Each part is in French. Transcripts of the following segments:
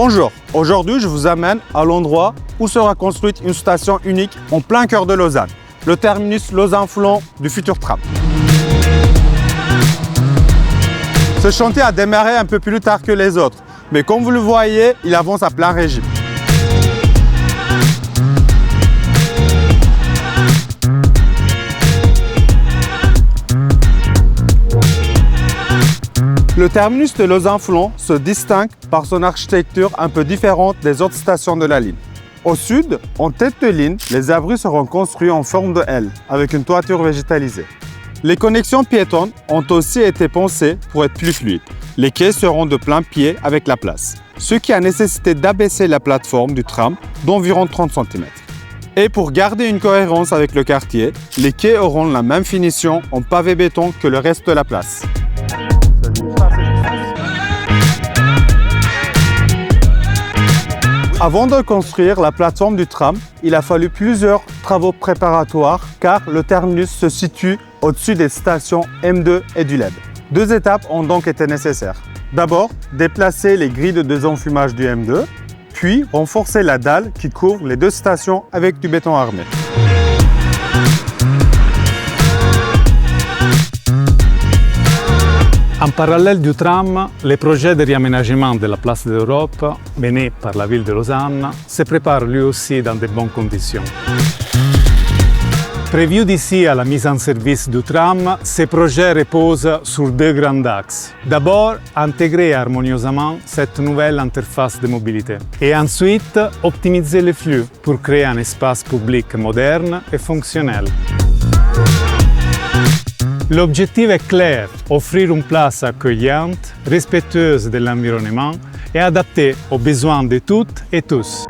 Bonjour, aujourd'hui je vous amène à l'endroit où sera construite une station unique en plein cœur de Lausanne, le terminus Lausanne-Foulon du futur tram. Ce chantier a démarré un peu plus tard que les autres, mais comme vous le voyez, il avance à plein régime. Le terminus de Lausanne-Foulon se distingue par son architecture un peu différente des autres stations de la ligne. Au sud, en tête de ligne, les abris seront construits en forme de L, avec une toiture végétalisée. Les connexions piétonnes ont aussi été pensées pour être plus fluides. Les quais seront de plein pied avec la place, ce qui a nécessité d'abaisser la plateforme du tram d'environ 30 cm. Et pour garder une cohérence avec le quartier, les quais auront la même finition en pavé béton que le reste de la place. Avant de construire la plateforme du tram, il a fallu plusieurs travaux préparatoires car le terminus se situe au-dessus des stations M2 et du LEB. Deux étapes ont donc été nécessaires. D'abord, déplacer les grilles de désenfumage du M2, puis renforcer la dalle qui couvre les deux stations avec du béton armé. En parallèle du tram, le projet de réaménagement de la place de l'Europe, mené par la ville de Lausanne, se prépare lui aussi dans de bonnes conditions. Prévu d'ici à la mise en service du tram, ce projet repose sur deux grands axes. D'abord, intégrer harmonieusement cette nouvelle interface de mobilité. Et ensuite, optimiser les flux pour créer un espace public moderne et fonctionnel. L'objectif est clair, offrir une place accueillante, respectueuse de l'environnement et adaptée aux besoins de toutes et tous.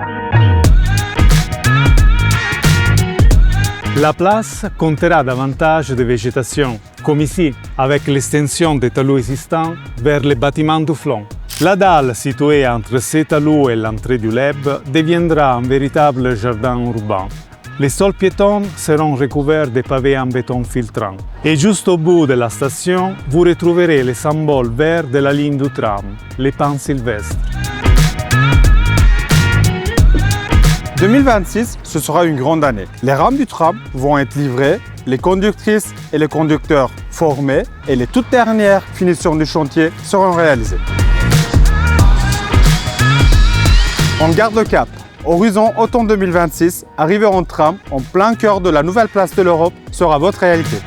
La place comptera davantage de végétation, comme ici, avec l'extension des talus existants vers les bâtiments du flanc. La dalle située entre ces talus et l'entrée du LEB deviendra un véritable jardin urbain. Les sols piétons seront recouverts de pavés en béton filtrant. Et juste au bout de la station, vous retrouverez les symboles verts de la ligne du tram, les pins sylvestres. 2026, ce sera une grande année. Les rames du tram vont être livrées, les conductrices et les conducteurs formés et les toutes dernières finitions du chantier seront réalisées. On garde le cap. Horizon automne 2026, arriver en tram en plein cœur de la nouvelle place de l'Europe sera votre réalité.